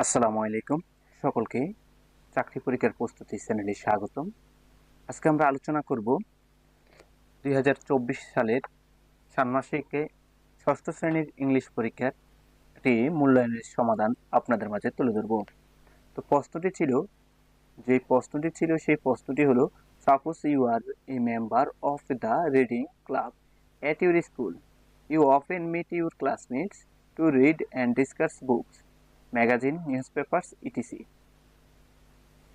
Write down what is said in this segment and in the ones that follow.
আসসালামু আলাইকুম সকলকে চাকরি পরীক্ষার প্রস্তুতি চ্যানেলে স্বাগতম। আজকে আমরা আলোচনা করব 2024 সালের ষান্মাসিকে ষষ্ঠ শ্রেণীর ইংলিশ পরীক্ষার একটি মূল্যায়নের সমাধান আপনাদের মাঝে তুলে ধরব। তো প্রশ্নটি ছিল সেই প্রশ্নটি হলো, suppose you are a member of the reading club at your school. You often meet your classmates to read and discuss books, magazine, newspapers, etc.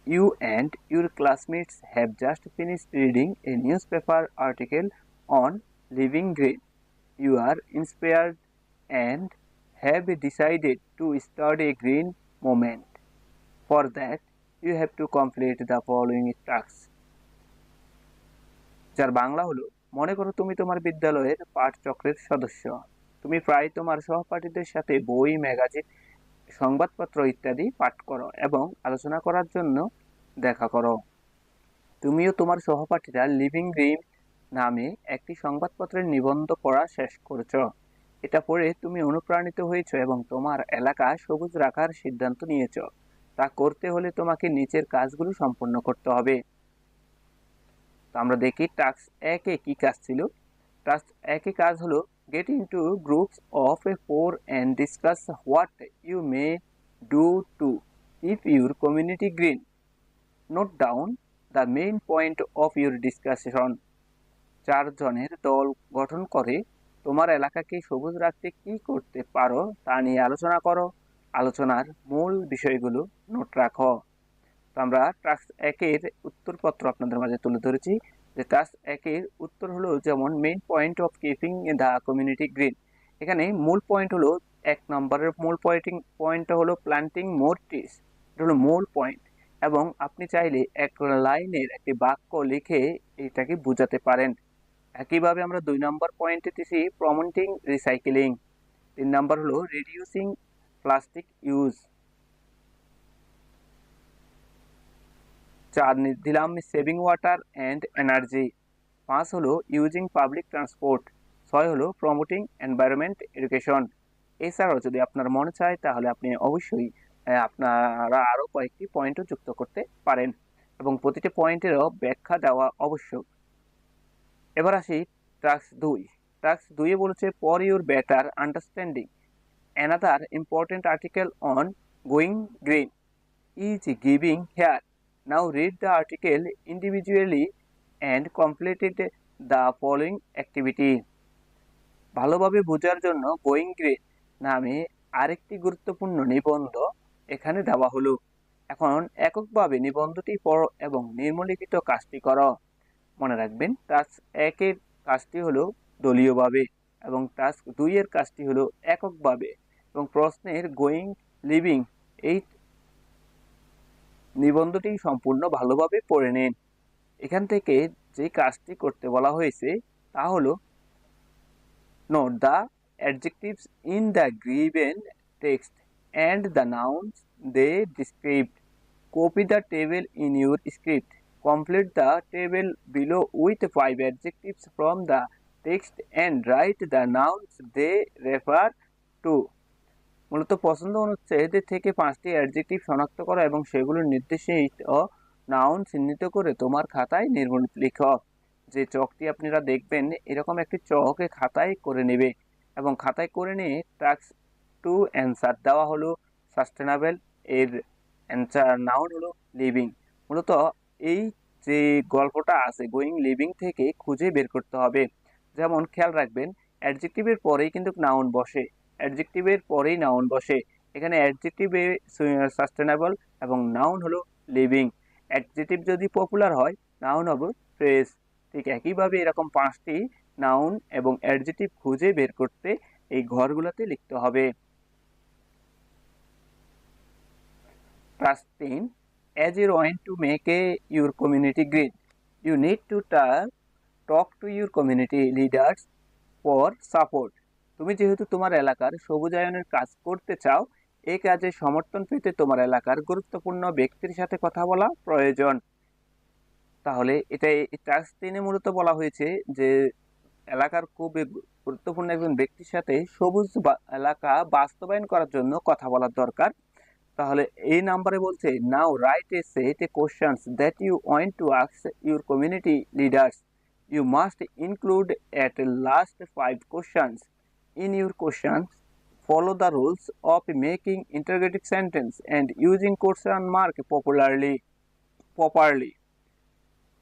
You and your classmates have just finished reading a newspaper article on living green. You are inspired and have decided to start a green movement. For that, you have to complete the following tasks. যার বাংলা হলো, মনে করো তুমি তোমার বিদ্যালয়ের পাঠচক্রের সদস্য। তুমি প্রায় তোমার সহপাঠীদের সাথে বই, ম্যাগাজিন, সংবাদপত্র ইত্যাদি পাঠ করো এবং আলোচনা করার জন্য দেখা করো। তুমিও তোমার সহপাঠীরা লিভিং গ্রিন নামে একটি সংবাদপত্রের নিবন্ধ পড়া শেষ করেছ। এটা পড়ে তুমি অনুপ্রাণিত হয়েছ এবং তোমার এলাকা সবুজ রাখার সিদ্ধান্ত নিয়েছ। তা করতে হলে তোমাকে নিচের কাজগুলো সম্পন্ন করতে হবে। তো আমরা দেখি টাস্ক 1-এ কি কাজ ছিল। টাস্ক 1-এ কাজ হলো, gate into groups of 4 and discuss what you may do to keep your community green. Note down the main point of your discussion. 4 জনের দল গঠন করে তোমার এলাকাকে সবুজ রাখতে কি করতে পারো তা নিয়ে আলোচনা করো। আলোচনার মূল বিষয়গুলো নোট রাখো। তো আমরা টাস্ক 1-এর উত্তরপত্র আপনাদের মাঝে তুলে ধরেছি। যে টাস্ক 1-এর উত্তর হলো, যেমন main point of keeping the community green. এখানে মূল পয়েন্ট হলো, 1 নম্বরের মূল পয়েন্টটা হলো প্ল্যান্টিং মোর ট্রিজ। এটা হলো মূল পয়েন্ট এবং আপনি চাইলে এক লাইনের একটি বাক্য লিখে এটাকে বোঝাতে পারেন। একইভাবে আমরা 2 নম্বর পয়েন্টে দিছি প্রমোটিং রিসাইকেলিং। 3 নম্বর হলো রিডিউসিং প্লাস্টিক ইউজ। 4 দিলাম সেভিং ওয়াটার অ্যান্ড এনার্জি। 5 হলো ইউজিং পাবলিক ট্রান্সপোর্ট। 6 হলো প্রমোটিং এনভায়রনমেন্ট এডুকেশন। এছাড়াও যদি আপনার মনে চায় তাহলে আপনি অবশ্যই আপনারা আরও কয়েকটি পয়েন্টও যুক্ত করতে পারেন এবং প্রতিটি পয়েন্টেরও ব্যাখ্যা দেওয়া আবশ্যক। এবার আসি টাস্ক 2। টাস্ক 2-এ বলেছে, for your better understanding another important article on going green is giving here. Now read the article individually and complete the following activity. ভালোভাবে বোঝার জন্য গোয়িং গ্রিন নামে আরেকটি গুরুত্বপূর্ণ নিবন্ধ এখানে দেওয়া হলো। এখন এককভাবে নিবন্ধটি পড়ো এবং নিম্নলিখিত কাজটি করো। মনে রাখবেন, টাস্ক 1-এর কাজটি হলো দলীয়ভাবে এবং টাস্ক 2-এর কাজটি হলো এককভাবে। এবং প্রশ্নের গোয়িং, লিভিং এই নিবন্ধটি সম্পূর্ণ ভালোভাবে পড়ে নিন। এখান থেকে যে কাজটি করতে বলা হয়েছে তা হলো, note the adjectives in the given text and the nouns they described. Copy the table in your script. Complete the table below with 5 adjectives from the text and write the nouns they refer to. মূলত পছন্দ অনুচ্ছেদ থেকে 5টি adjective শনাক্ত করো এবং সেগুলোর নির্দেশিত নাউন চিহ্নিত করে তোমার খাতায় নির্ভুল লিখো। যে চকটি আপনারা দেখবেন এরকম একটি চক খাতায় করে নেবে এবং খাতায় করে নিয়ে টাস্ক 2 অ্যান্সার দেওয়া হলো সাস্টেনেবল, এর অ্যান্সার নাউন হলো লিভিং। মূলত এই যে গল্পটা আছে গোয়িং লিভিং থেকে খুঁজে বের করতে হবে। যেমন খেয়াল রাখবেন, অ্যাডজেক্টিভের পরেই কিন্তু নাউন বসে, অ্যাডজেক্টিভের পরেই নাউন বসে। এখানে অ্যাডজেক্টিভে সাস্টেনেবল এবং নাউন হলো লিভিং। অ্যাডজেক্টিভ যদি পপুলার হয় নাউন হবে ফ্রেশ। ঠিক একইভাবে এরকম 5টি নাউন এবং অ্যাডজেক্টিভ খুঁজে বের করতে এই ঘরগুলোতে লিখতে হবে। Task 10. As you want to make your community green, you need to talk to your community leaders for support. তুমি যেহেতু তোমার এলাকার সবুজায়নের কাজ করতে চাও, এই কাজে সমর্থন পেতে তোমার এলাকার গুরুত্বপূর্ণ ব্যক্তির সাথে কথা বলা প্রয়োজন। তাহলে এটাই টাস্ক 10-এ মূলত বলা হয়েছে যে এলাকার খুব গুরুত্বপূর্ণ একজন ব্যক্তির সাথে সবুজ এলাকা বাস্তবায়ন করার জন্য কথা বলার দরকার। তো তাহলে এই নাম্বারে বলছে now write a set a questions that you want to ask your community leaders. You must include at last 5 questions. In your questions, follow the rules of making interrogative sentence and using question mark properly.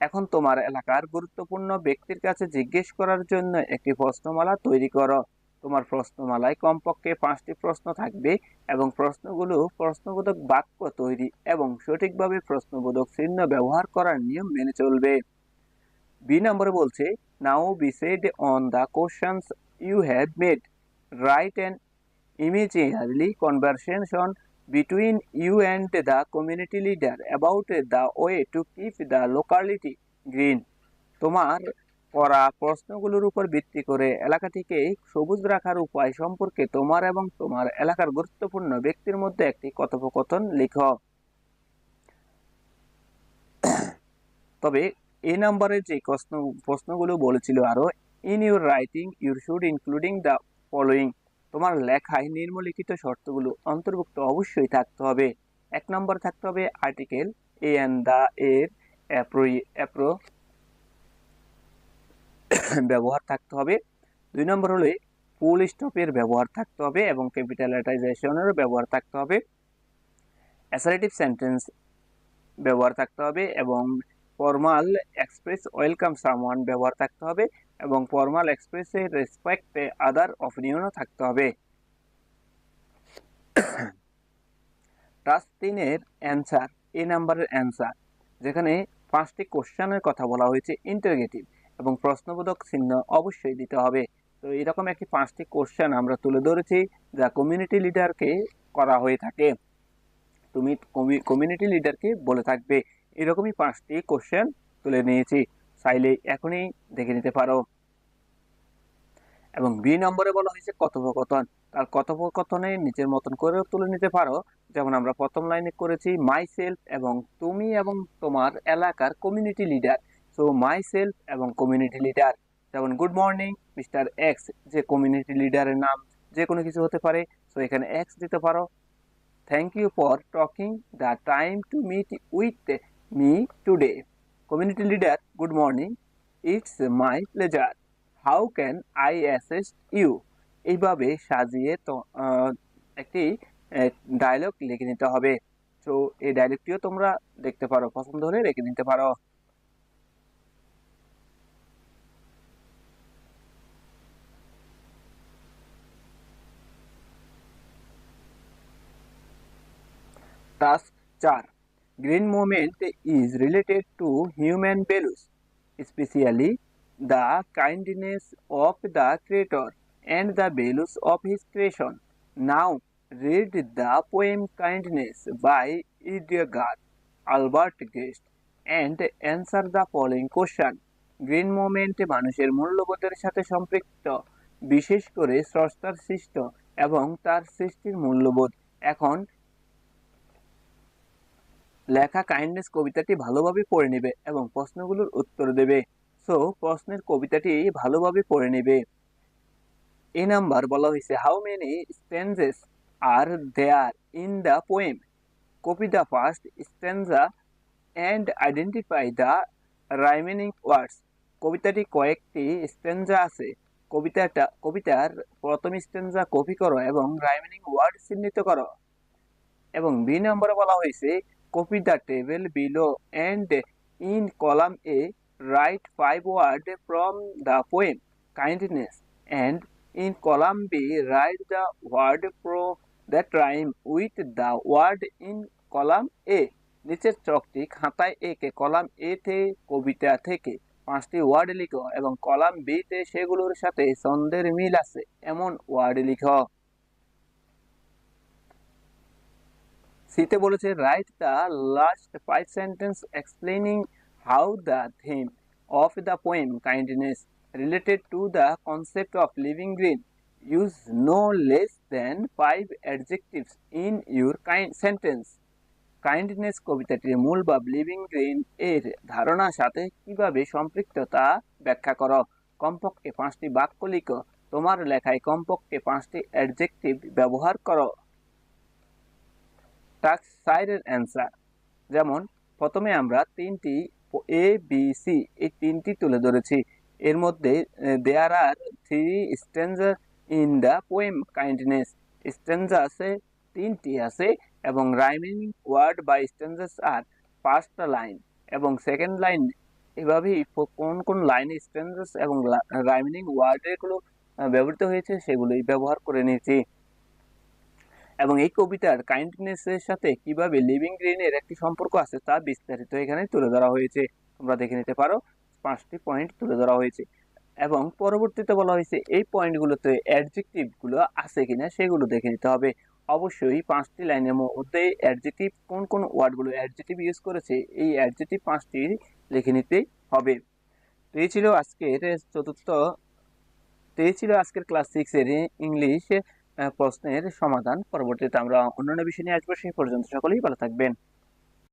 এখন তোমার এলাকার গুরুত্বপূর্ণ ব্যক্তির কাছে জিজ্ঞেস করার জন্য একটি প্রশ্নমালা তৈরি করো। তোমার প্রশ্নমালায় কমপক্ষে 5টি প্রশ্ন থাকবে এবং প্রশ্নগুলো প্রশ্নবোধক বাক্য তৈরি এবং সঠিকভাবে প্রশ্নবোধক চিহ্ন ব্যবহার করার নিয়ম মেনে চলবে। বি নম্বরে বলছে now based on the questions you have made, write an imaginary conversation between you and the community leader about the way to keep the locality green. তোমার করা প্রশ্নগুলোর উপর ভিত্তি করে এলাকাটিকে সবুজ রাখার উপায় সম্পর্কে তোমার এবং তোমার এলাকার গুরুত্বপূর্ণ ব্যক্তির মধ্যে একটি কথোপকথন লিখো। তবে এই নাম্বারের যে প্রশ্নগুলো বলেছিল আরো, in your writing you should including the following, তোমার লেখায় নিম্নলিখিত শর্তগুলো অন্তর্ভুক্ত অবশ্যই থাকতে হবে। 1 নম্বর থাকতে হবে আর্টিকেল এ এন্ড দা এর অ্যাপ্রো ব্যবহার থাকতে হবে। 2 নম্বর হলে ফুল স্টপের ব্যবহার থাকতে হবে এবং ক্যাপিটালাইজেশনের ব্যবহার থাকতে হবে। অ্যাসার্টিভ সেন্টেন্স ব্যবহার থাকতে হবে এবং ফর্মাল এক্সপ্রেস ওয়েলকাম সামওয়ান ব্যবহার থাকতে হবে এবং ফর্মাল এক্সপ্রেসে রেসপেক্ট আদার অপিনিয়নও থাকতে হবে। টাস্ক 3 এর অ্যান্সার, এই নাম্বারের অ্যান্সার, যেখানে 5টি কোশ্চেনের কথা বলা হয়েছে ইন্টারোগেটিভ এবং প্রশ্নবোধক চিহ্ন অবশ্যই দিতে হবে। তো এরকম একটি 5টি কোশ্চেন আমরা তুলে ধরেছি যা কমিউনিটি লিডারকে করা হয়ে থাকে। তুমি কমিউনিটি লিডারকে বলে থাকবে, এরকমই 5টি কোশ্চেন তুলে নিয়েছি, চাইলে এখনই দেখে নিতে পারো। এবং বি নম্বরে বলা হয়েছে কথোপকথন, তার কথোপকথনে নিজের মতন করেও তুলে নিতে পারো। যেমন আমরা প্রথম লাইনে করেছি মাই সেলফ এবং তুমি এবং তোমার এলাকার community leader. So my self এবং কমিউনিটি লিডার, যেমন গুড মর্নিং মিস্টার এক্স, যে কমিউনিটি লিডারের নাম যে কোনো কিছু হতে পারে, সো এখানে এক্স দিতে পারো। Thank you for talking the time to meet with me today. Community leader, good morning, it's my pleasure, how can I assist you. এইভাবে সাজিয়ে তো একটি ডায়লগ লিখে নিতে হবে। তো এই ডায়লগটিও তোমরা দেখতে পারো, পছন্দ হলে রেখে নিতে পারো। Task 4, green movement is related to human values, especially the kindness of the creator and the values of his creation. Now read the poem Kindness by Edgar Albert Guest and answer the following question. Green movement মানুষের মূল্যবোধের সাথে সম্পৃক্ত, বিশেষ করে স্রষ্টার সৃষ্ট এবং তার সৃষ্টির মূল্যবোধ। এখন লেখা কাইন্ডনেস কবিতাটি ভালোভাবে পড়ে নেবে এবং প্রশ্নগুলোর উত্তর দেবে। সো প্রশ্নের কবিতাটি ভালোভাবে পড়ে নেবে। এই নাম্বার বলা হয়েছে how many stanzas are there in the poem, copy the first stanza and identify the rhyming words. কবিতাটি কয়েকটি স্ট্যান্জা আছে, কবিতার প্রথম স্ট্যান্জা কপি করো এবং রাইমিনিং ওয়ার্ড চিহ্নিত করো। এবং বি নম্বরে বলা হয়েছে copy the table below and in column A write 5 words from the poem kindness and in column B write the word that rhyme with the word in column A. নিচের চকটি খাতায় এঁকে column এ তে কবিতা থেকে 5টি word লিখো এবং column B তে সেগুলোর সাথে ছন্দের মিল আছে এমন ওয়ার্ড লিখো। সিতে বলেছে write the last 5 sentence explaining how the theme of the poem kindness related to the concept of living green. Use no less than 5 adjectives in your sentence. Kindness কবিতাটির মূল ভাব লিভিং গ্রিন এর ধারণার সাথে কিভাবে সম্পৃক্ত তা ব্যাখ্যা করো। কমপক্ষে 5টি বাক্য লিখো। তোমার লেখায় কমপক্ষে 5টি অ্যাডজেক্টিভ ব্যবহার করো। টাস্ক সাইডের অ্যান্সার। যেমন প্রথমে আমরা তিনটি এ বি সি এই তিনটি তুলে ধরেছি। এর মধ্যে there are three stanza in the poem kindness. Stanza আছে তিনটি আছে এবং রাইমিং ওয়ার্ড বা স্ট্যান্সাস আর 5টা লাইন এবং সেকেন্ড লাইন। এভাবেই কোন কোন লাইনে স্ট্যান্সাস এবং রাইমিং ওয়ার্ড এগুলো ব্যবহৃত হয়েছে সেগুলোই ব্যবহার করে নিয়েছি। এবং এই কবিতার কাইন্ডনেসের সাথে কিভাবে লিভিং গ্রিনের একটি সম্পর্ক আছে তা বিস্তারিত এখানে তুলে ধরা হয়েছে। তোমরা দেখে নিতে পারো, 5টি পয়েন্ট তুলে ধরা হয়েছে এবং পরবর্তীতে বলা হয়েছে এই পয়েন্টগুলোতে অ্যাডজেক্টিভ গুলো আছে কিনা সেগুলো দেখে নিতে হবে। অবশ্যই 5টি লাইনের মধ্যে অ্যাডজেক্টিভ কোন কোন ওয়ার্ডগুলো অ্যাডজেক্টিভ ইউজ করেছে এই অ্যাডজেক্টিভ 5টি লিখে নিতে হবে। তো এই ছিল আজকের চতুর্থ এই ছিল আজকের ক্লাস 6 এর ইংলিশ প্রশ্নের সমাধান। পরবর্তীতে আমরা অন্যান্য বিষয় নিয়ে আসবো। সেই পর্যন্ত সকলেই ভালো থাকবেন।